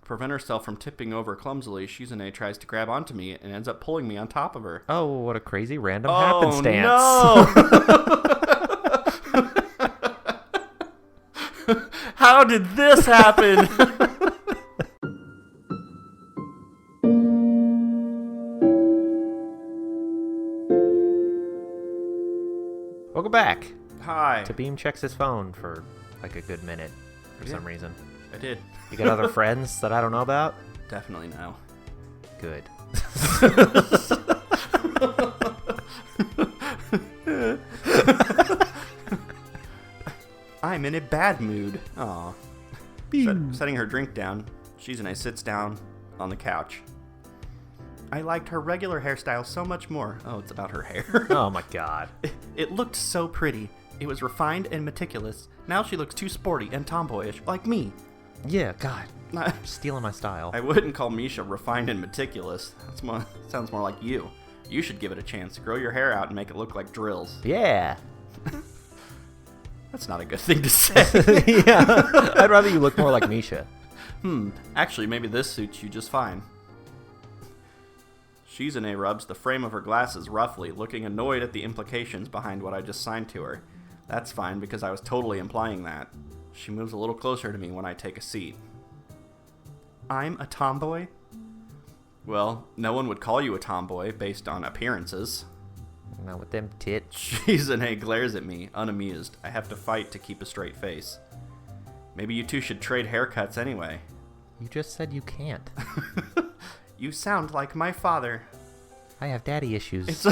prevent herself from tipping over clumsily, Shizune tries to grab onto me and ends up pulling me on top of her. Oh, what a crazy random happenstance. No! How did this happen? Welcome back. Hi. To Beam checks his phone for like a good minute for some reason. I did. You got other friends that I don't know about? Definitely no. Good. I'm in a bad mood. Aw. Setting her drink down, Shizune sits down on the couch. I liked her regular hairstyle so much more. Oh, it's about her hair. Oh my god. It looked so pretty. It was refined and meticulous. Now she looks too sporty and tomboyish, like me. Yeah, god. Stealing my style. I wouldn't call Misha refined and meticulous. Sounds more like you. You should give it a chance. Grow your hair out and make it look like drills. Yeah. That's not a good thing to say. Yeah. I'd rather you look more like Misha. Actually, maybe this suits you just fine. Shizune rubs the frame of her glasses roughly, looking annoyed at the implications behind what I just signed to her. That's fine, because I was totally implying that. She moves a little closer to me when I take a seat. I'm a tomboy? Well, no one would call you a tomboy based on appearances. Not with them tits. Shizune glares at me, unamused. I have to fight to keep a straight face. Maybe you two should trade haircuts anyway. You just said you can't. You sound like my father. I have daddy issues.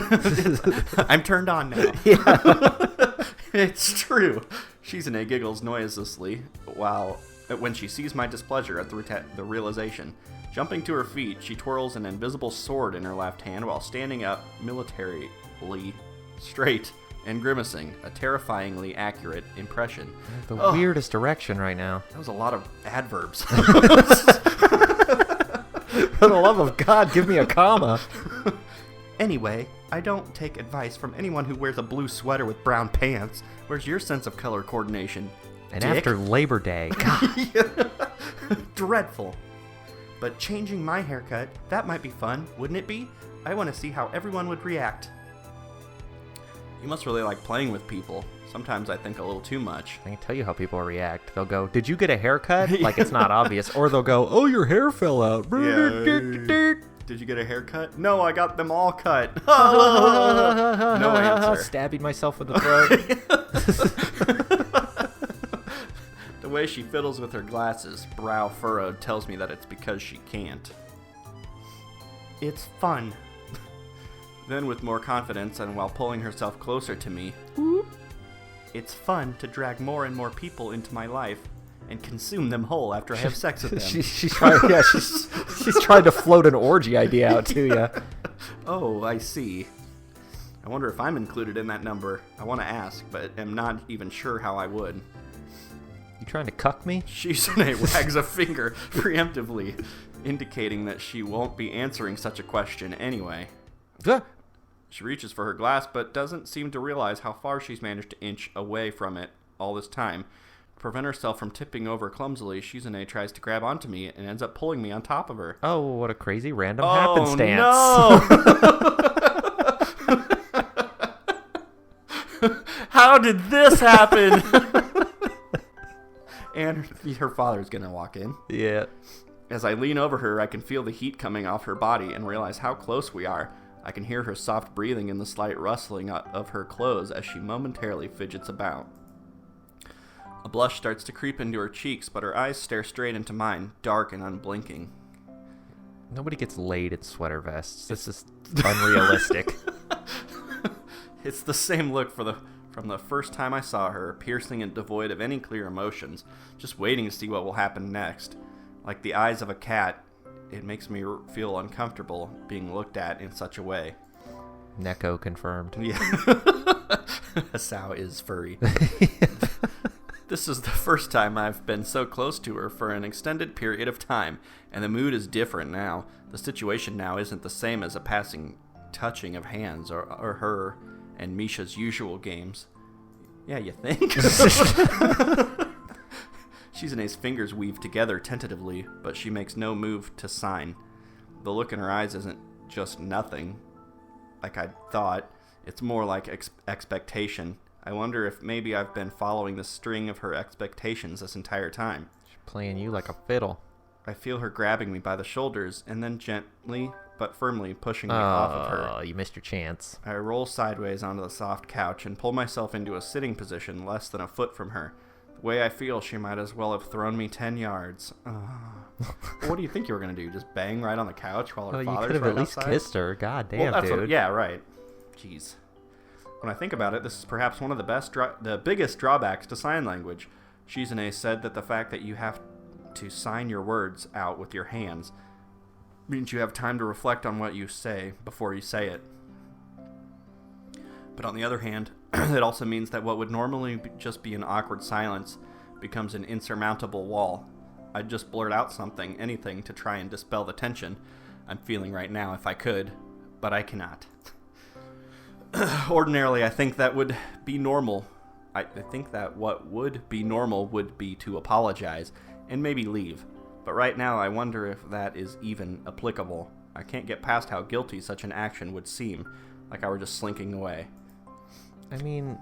I'm turned on now. Yeah. It's true. Shizune giggles noiselessly when she sees my displeasure at the realization. Jumping to her feet, she twirls an invisible sword in her left hand while standing up militarily straight and grimacing, a terrifyingly accurate impression. The weirdest direction right now. That was a lot of adverbs. For the love of God, give me a comma. Anyway, I don't take advice from anyone who wears a blue sweater with brown pants. Where's your sense of color coordination? And Dick? after Labor Day. God. Dreadful. But changing my haircut, that might be fun, wouldn't it be? I want to see how everyone would react. You must really like playing with people. Sometimes I think a little too much. I can tell you how people react. They'll go, did you get a haircut? Like it's not obvious. Or they'll go, oh, your hair fell out. Yeah. Did you get a haircut? No, I got them all cut. No answer. Stabbing myself in the throat. The way she fiddles with her glasses, brow furrowed, tells me that it's because she can't. It's fun. Then with more confidence and while pulling herself closer to me, it's fun to drag more and more people into my life and consume them whole after I have sex with them. she's trying to float an orgy idea out to you. Oh, I see. I wonder if I'm included in that number. I want to ask, but am not even sure how I would. You trying to cuck me? Shizune wags a finger preemptively, indicating that she won't be answering such a question anyway. She reaches for her glass, but doesn't seem to realize how far she's managed to inch away from it all this time. To prevent herself from tipping over clumsily, Shizune tries to grab onto me and ends up pulling me on top of her. Oh, what a crazy random happenstance. No! How did this happen? And her father's gonna walk in. Yeah. As I lean over her, I can feel the heat coming off her body and realize how close we are. I can hear her soft breathing and the slight rustling of her clothes as she momentarily fidgets about. A blush starts to creep into her cheeks, but her eyes stare straight into mine, dark and unblinking. Nobody gets laid in sweater vests. This is unrealistic. It's the same look from the first time I saw her, piercing and devoid of any clear emotions, just waiting to see what will happen next. Like the eyes of a cat, it makes me feel uncomfortable being looked at in such a way. Neko confirmed. Yeah. Hisao is furry. This is the first time I've been so close to her for an extended period of time, and the mood is different now. The situation now isn't the same as a passing touching of hands or her and Misha's usual games. Yeah, you think? Shizune's fingers weave together tentatively, but she makes no move to sign. The look in her eyes isn't just nothing, like I thought. It's more like expectation. I wonder if maybe I've been following the string of her expectations this entire time. She's playing you like a fiddle. I feel her grabbing me by the shoulders and then gently but firmly pushing me off of her. Oh, you missed your chance. I roll sideways onto the soft couch and pull myself into a sitting position less than a foot from her. The way I feel, she might as well have thrown me 10 yards. What do you think you were going to do? Just bang right on the couch while her father's right outside? You could have at least kissed her. God damn, dude. Yeah, right. Jeez. When I think about it, this is perhaps one of the biggest drawbacks to sign language. Shizune said that the fact that you have to sign your words out with your hands means you have time to reflect on what you say before you say it. But on the other hand, it also means that what would normally just be an awkward silence becomes an insurmountable wall. I'd just blurt out something, anything, to try and dispel the tension I'm feeling right now if I could, but I cannot. Ordinarily, I think that would be normal. I think that what would be normal would be to apologize and maybe leave. But right now, I wonder if that is even applicable. I can't get past how guilty such an action would seem, like I were just slinking away. I mean,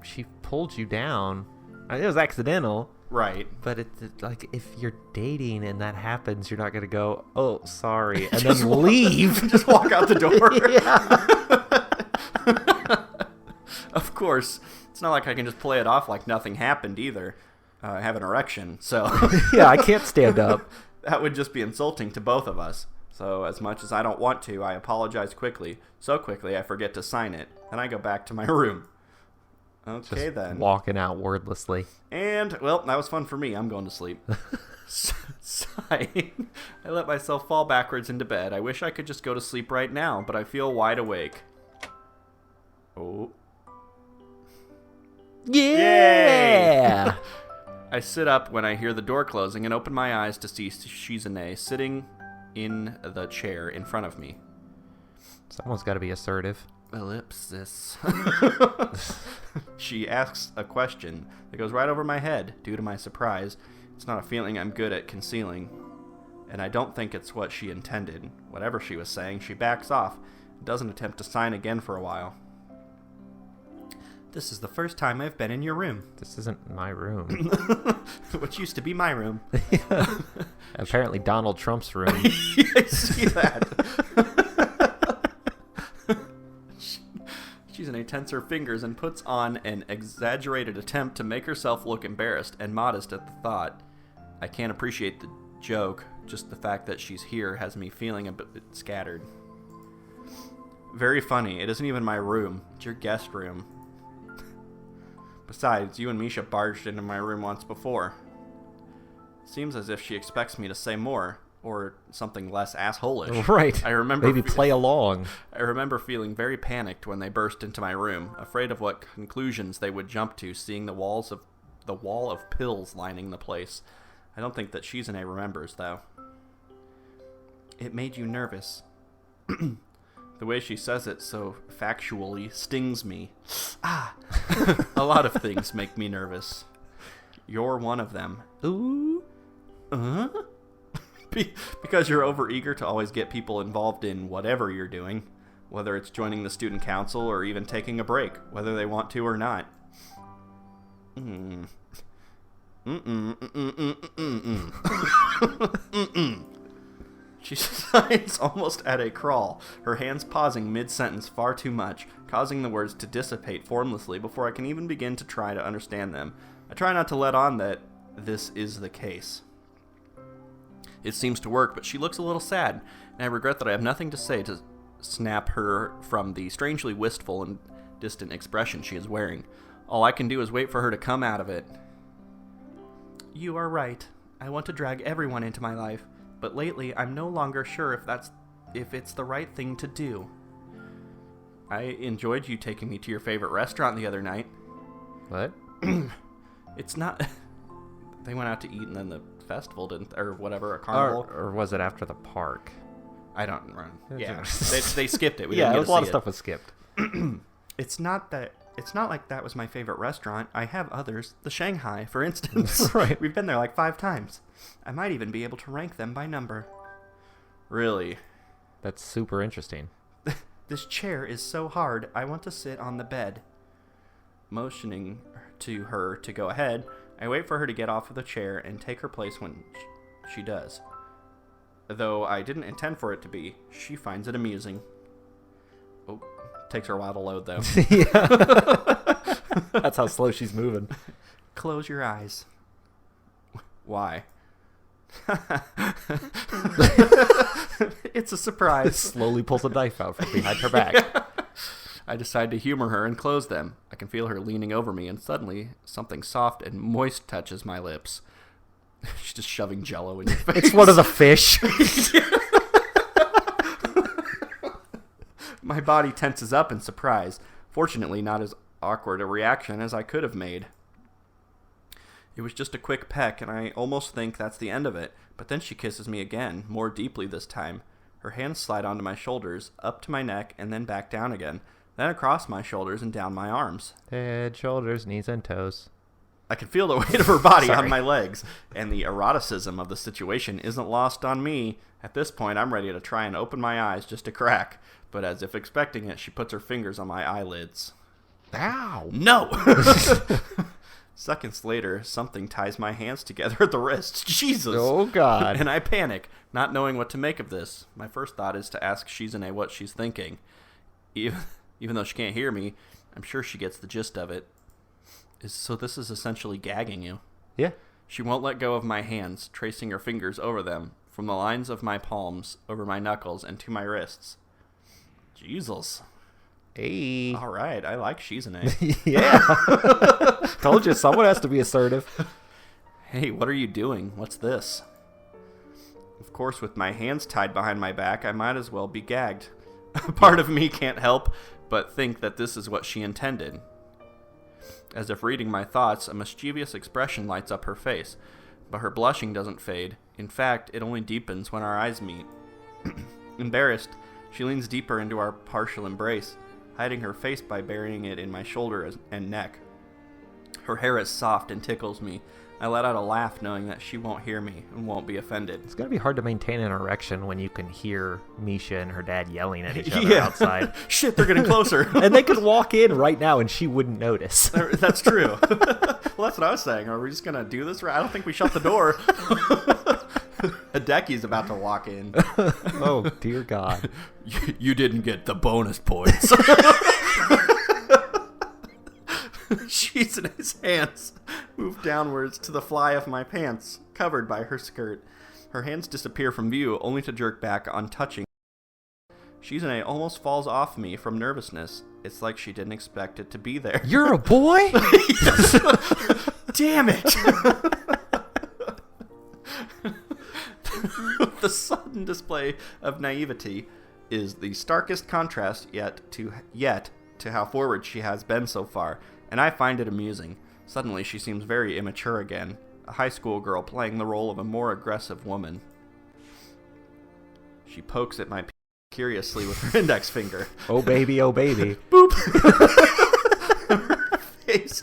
she pulled you down. I mean, it was accidental. Right. But it's like, if you're dating and that happens, you're not going to go, oh, sorry, and then leave. Just walk out the door. Yeah. Of course. It's not like I can just play it off like nothing happened either. I have an erection, so... Yeah, I can't stand up. That would just be insulting to both of us. So as much as I don't want to, I apologize quickly. So quickly, I forget to sign it. Then I go back to my room. Okay, just then. Walking out wordlessly. And, well, that was fun for me. I'm going to sleep. Sighing. I let myself fall backwards into bed. I wish I could just go to sleep right now, but I feel wide awake. Oh. Yeah! I sit up when I hear the door closing and open my eyes to see Shizune sitting in the chair in front of me. Someone's got to be assertive. Ellipsis. She asks a question that goes right over my head. Due to my surprise, it's not a feeling I'm good at concealing, and I don't think it's what she intended. Whatever she was saying, she backs off and doesn't attempt to sign again for a while. This is the first time I've been in your room. This isn't my room. Which used to be my room. Apparently Donald Trump's room. I see that. Shizune tenses her fingers and puts on an exaggerated attempt to make herself look embarrassed and modest at the thought. I can't appreciate the joke. Just the fact that she's here has me feeling a bit scattered. Very funny. It isn't even my room. It's your guest room. Besides, you and Misha barged into my room once before. Seems as if she expects me to say more, or something less asshole-ish. Right. I remember maybe play along. I remember feeling very panicked when they burst into my room, afraid of what conclusions they would jump to, seeing the wall of pills lining the place. I don't think that Shizune remembers, though. It made you nervous. The way she says it so factually stings me. Ah! A lot of things make me nervous. You're one of them. Ooh. Because you're overeager to always get people involved in whatever you're doing, whether it's joining the student council or even taking a break, whether they want to or not. She signs almost at a crawl, her hands pausing mid-sentence far too much, causing the words to dissipate formlessly before I can even begin to try to understand them. I try not to let on that this is the case. It seems to work, but she looks a little sad, and I regret that I have nothing to say to snap her from the strangely wistful and distant expression she is wearing. All I can do is wait for her to come out of it. You are right. I want to drag everyone into my life. But lately, I'm no longer sure if it's the right thing to do. I enjoyed you taking me to your favorite restaurant the other night. What? It's not... They went out to eat and then the festival didn't... Or whatever, a carnival. Or was it after the park? I don't... Yeah, they skipped it. We yeah, didn't get a lot of it. stuff was skipped. It's not that It's not like that was my favorite restaurant. I have others. The Shanghai, for instance. Right. We've been there like 5 times. I might even be able to rank them by number. Really? That's super interesting. This chair is so hard, I want to sit on the bed. Motioning to her to go ahead, I wait for her to get off of the chair and take her place when she does. Though I didn't intend for it to be, she finds it amusing. Oh, takes her a while to load, though. Yeah. That's how slow she's moving. Close your eyes. Why? It's a surprise. Slowly pulls a knife out from behind her back. I decide to humor her and close them. I can feel her leaning over me, and suddenly something soft and moist touches my lips. She's just shoving Jell-O in your face. It's one of the fish. My body tenses up in surprise. Fortunately, not as awkward a reaction as I could have made. It was just a quick peck, and I almost think that's the end of it. But then she kisses me again, more deeply this time. Her hands slide onto my shoulders, up to my neck, and then back down again. Then across my shoulders and down my arms. Head, shoulders, knees, and toes. I can feel the weight of her body on my legs, and the eroticism of the situation isn't lost on me. At this point, I'm ready to try and open my eyes just a crack. But as if expecting it, she puts her fingers on my eyelids. Ow! No! Seconds later, something ties my hands together at the wrist. Jesus! Oh, God. And I panic, not knowing what to make of this. My first thought is to ask Shizune what she's thinking. Even though she can't hear me, I'm sure she gets the gist of it. So this is essentially gagging you. Yeah. She won't let go of my hands, tracing her fingers over them, from the lines of my palms, over my knuckles, and to my wrists. Jesus. Hey. All right, I like Shizune. Yeah. Told you, someone has to be assertive. Hey, what are you doing? What's this? Of course, with my hands tied behind my back, I might as well be gagged. Part of me can't help but think that this is what she intended. As if reading my thoughts, a mischievous expression lights up her face, but her blushing doesn't fade. In fact, it only deepens when our eyes meet. Embarrassed, she leans deeper into our partial embrace, hiding her face by burying it in my shoulder and neck. Her hair is soft and tickles me. I let out a laugh knowing that she won't hear me and won't be offended. It's going to be hard to maintain an erection when you can hear Misha and her dad yelling at each other outside. Shit, they're getting closer. And they could walk in right now and she wouldn't notice. That's true. Well, that's what I was saying. Are we just going to do this? I don't think we shut the door. Hideki's about to walk in. Oh, dear God. You didn't get the bonus points. Shizune's hands move downwards to the fly of my pants, covered by her skirt. Her hands disappear from view, only to jerk back on touching. Shizune almost falls off me from nervousness. It's like she didn't expect it to be there. You're a boy? Damn it! The sudden display of naivety is the starkest contrast yet to how forward she has been so far, and I find it amusing. Suddenly she seems very immature again, a high school girl playing the role of a more aggressive woman. She pokes at my curiously with her index finger. Oh baby, oh baby. Boop! Her face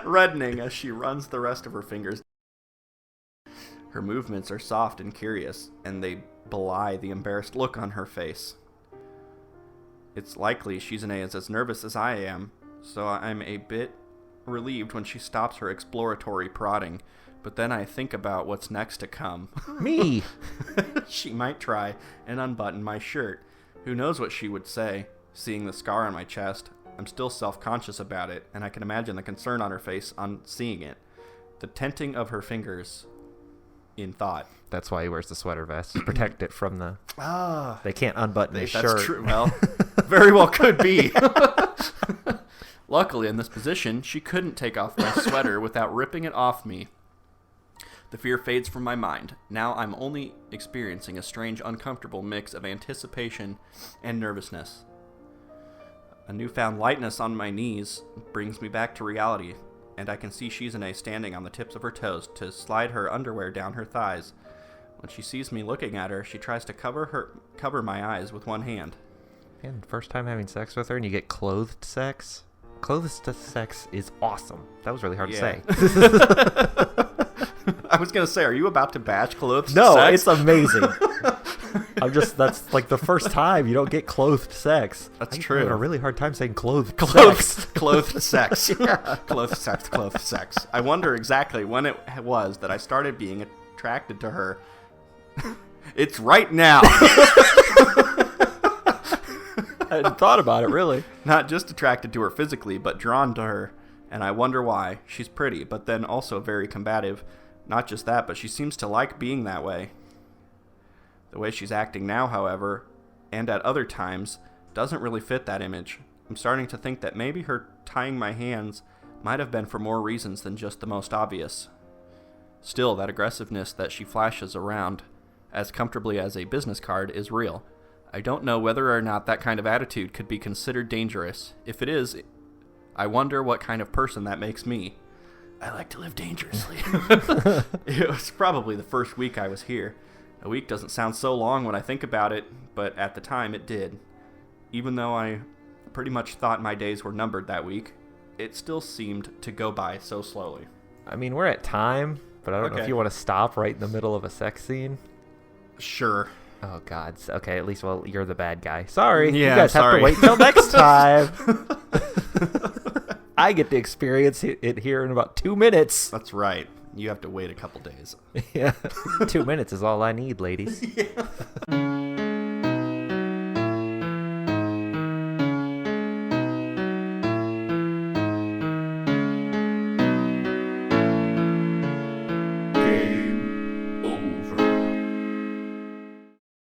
reddening as she runs the rest of her fingers. Her movements are soft and curious, and they belie the embarrassed look on her face. It's likely Shizune is as nervous as I am, so I'm a bit relieved when she stops her exploratory prodding, but then I think about what's next to come. Me! She might try and unbutton my shirt. Who knows what she would say? Seeing the scar on my chest, I'm still self-conscious about it, and I can imagine the concern on her face on seeing it. The tenting of her fingers in thought. That's why he wears the sweater vest, to protect it from the... Ah, They can't unbutton his shirt. That's true. Well, very well could be. Luckily, in this position, she couldn't take off my sweater without ripping it off me. The fear fades from my mind. Now I'm only experiencing a strange, uncomfortable mix of anticipation and nervousness. A newfound lightness on my knees brings me back to reality, and I can see Shizune standing on the tips of her toes to slide her underwear down her thighs. When she sees me looking at her, she tries to cover my eyes with one hand. Man, first time having sex with her and you get clothed sex? clothes to sex is awesome. That was really hard to Yeah. say. I was gonna say, are you about to bash clothed No, sex? it's amazing. That's like the first time you don't get clothed sex. That's I'm true. having a really hard time saying clothed sex. Clothed sex. Clothed sex. I wonder exactly when it was that I started being attracted to her. It's right now. I hadn't thought about it, really. Not just attracted to her physically, but drawn to her. And I wonder why. She's pretty, but then also very combative. Not just that, but she seems to like being that way. The way she's acting now, however, and at other times, doesn't really fit that image. I'm starting to think that maybe her tying my hands might have been for more reasons than just the most obvious. Still, that aggressiveness that she flashes around as comfortably as a business card is real. I don't know whether or not that kind of attitude could be considered dangerous. If it is, I wonder what kind of person that makes me. I like to live dangerously. It was probably the first week I was here. A week doesn't sound so long when I think about it, but at the time it did. Even though I pretty much thought my days were numbered that week, it still seemed to go by so slowly. I mean, we're at time, but I don't know if Okay. you want to stop right in the middle of a sex scene. Sure. Oh, God. Okay, at least, well, you're the bad guy. Sorry. Yeah, you guys have sorry. to wait till next time. I get to experience it here in about 2 minutes. That's right. You have to wait a couple days. Yeah. 2 minutes is all I need, ladies.